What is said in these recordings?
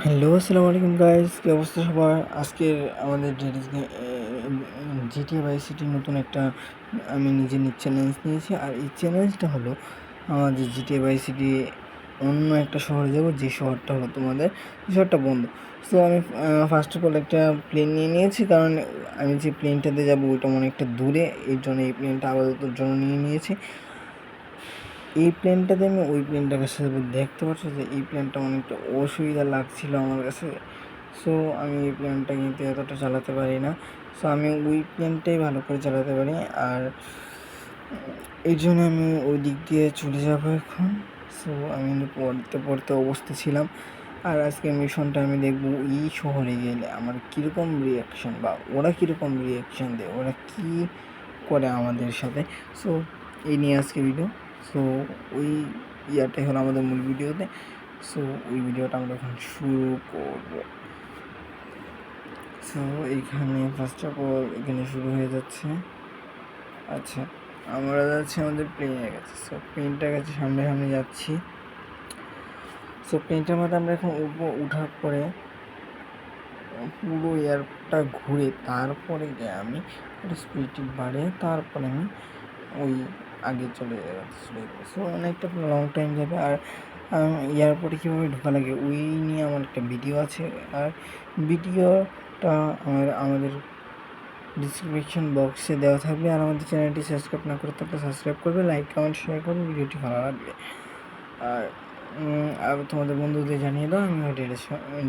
Hello, আসসালামু আলাইকুম guys, কী অবস্থা সবার? আজকের আমাদের জিটিএ ভাই সিটির নতুন একটা আমি নিজের চ্যালেঞ্জ নিয়েছি। আর এই চ্যালেঞ্জটা হলো আমাদের জিটিএ ভাই সিটি অন্য একটা শহরে যাব, যে শহরটা হলো তোমাদের, শহরটা বন্ধ। সো আমি ফার্স্ট অফ অল একটা প্লেন নিয়ে নিয়েছি, কারণ আমি যে প্লেনটাতে যাবো ওইটা অনেকটা দূরে, এই জন্য এই প্লেনটা আপাতত জন্য নিয়ে নিয়েছি। এই প্লেনটাতে আমি ওই প্লেনটার সাথে দেখতে পাচ্ছি যে এই প্লেনটা অনেকটা অসুবিধা লাগছিল আমার কাছে। সো আমি এই প্লেনটা কিন্তু এতটা চালাতে পারি না। সো আমি ওই প্লেনটাই ভালো করে চালাতে পারি। আর এই জন্য আমি ওই দিক দিয়ে চলে যাবো এখন। সো আমি পড়তে অবস্থা ছিলাম। আর আজকে মিশনটা আমি দেখবো এই শহরে গেলে আমার কীরকম রিয়াকশান, বা ওরা কীরকম রিয়াকশান দেয়, ওরা কী করে আমাদের সাথে। সো এই নিয়ে আজকে ভিডিও। সো ওই ইয়াটাই হলো আমাদের মূল ভিডিওতে। সো ওই ভিডিওটা আমরা এখন শুরু করব। সো এইখানে ফার্স্ট অফ অল এখানে শুরু হয়ে যাচ্ছে। আচ্ছা, আমরা যাচ্ছি আমাদের প্লেনের কাছে। সো প্লেনটার কাছে সামনে সামনে যাচ্ছি। সো প্লেনটার মধ্যে আমরা এখন উঠার পরে পুরো এয়ারটা ঘুরে তারপরে গিয়ে আমি একটু স্পিডটি বাড়িয়ে তারপরে আমি ওই আগে চলে যাবো। সো অনেকটা লং টাইম যাবে। আর এয়ারপোর্টে কীভাবে ঢোকা লাগে ওই নিয়ে আমার একটা ভিডিও আছে। আর ভিডিওটা আমাদের ডিসক্রিপশন বক্সে দেওয়া থাকবে। আর আমাদের চ্যানেলটি সাবস্ক্রাইব না করে থাকলে সাবস্ক্রাইব করবে, লাইক কমেন্ট শেয়ার করবে, ভিডিওটি ভালো লাগবে। আর তোমাদের বন্ধুদের জানিয়ে দাও আমি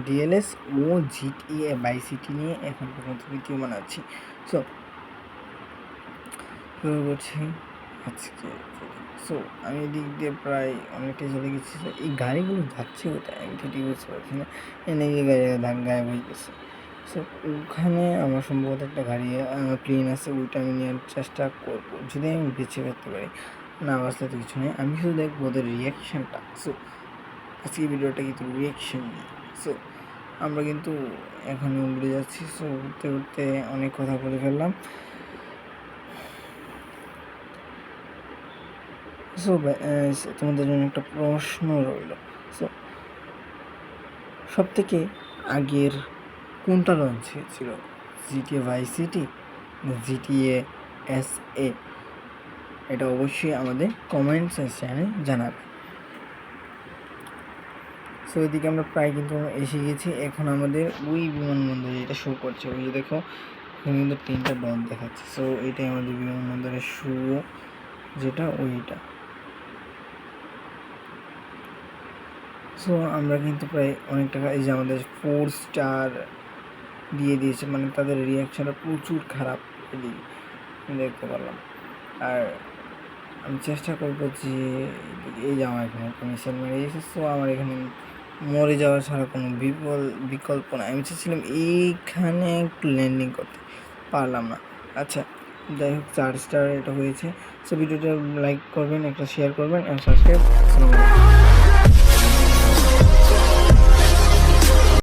ডিএলএস ও জিটিএ বাই সিটি নিয়ে এখন পর্যন্ত ভিডিও বানাচ্ছি। সো শুরু করছি আজকে। সো আমি এদিক দিয়ে প্রায় অনেকটাই চলে গেছি। এই গাড়িগুলো যাচ্ছে কোথায় আমি ঠিক বুঝতে পারছি না। এনে গিয়ে গায়েব হয়ে গেছে। সো ওখানে আমার সম্ভবত একটা গাড়ি প্লেন আছে, ওইটা আমি নেওয়ার চেষ্টা করবো যদি আমি বেঁচে ফেলতে পারি। না বাঁচলে তো কিছু নেই, আমি শুধু দেখবো ওদের রিয়াকশানটা। সো আজকে ভিডিওটা কিন্তু রিয়াকশান নিয়ে। সো আমরা কিন্তু এখন উড়ে যাচ্ছি। সো উঠতে উঠতে অনেক কথা বলে ফেললাম। সো তোমাদের জন্য একটা প্রশ্ন রইল। সো সবথেকে আগের কোনটা লঞ্চ হয়েছিল, জিটিএ ভাই সিটি না জিটিএ এসএ? এটা অবশ্যই আমাদের কমেন্ট সেকশানে জানাবে। সো এদিকে আমরা প্রায় কিন্তু এসে গেছি। এখন আমাদের ওই বিমানবন্দরে এটা শো করছে, ওই যে দেখো এখানে কিন্তু 3টা ডট দেখাচ্ছে। সো এটাই আমাদের বিমানবন্দরের শো, যেটা ওইটা। সো আমরা কিন্তু প্রায় অনেক টাকা, এই যে আমাদের 4 স্টার দিয়ে দিয়েছে, মানে তাদের রিয়াকশানটা প্রচুর খারাপ এদিকে দেখতে পারলাম। আর আমি চেষ্টা করবো যে এই যে আমার এখানে একটা মিসাইল মেরে দিয়েছে। সো আমার এখানে মরে যাওয়া ছাড়া কোনো বিকল্প না। আমি চেয়েছিলাম এইখানে একটু ল্যান্ডিং করতে, পারলাম না। আচ্ছা, যাই হোক 4 স্টার এটা হয়েছে। সো ভিডিওটা লাইক করবেন, একটা শেয়ার করবেন, সাবস্ক্রাইব।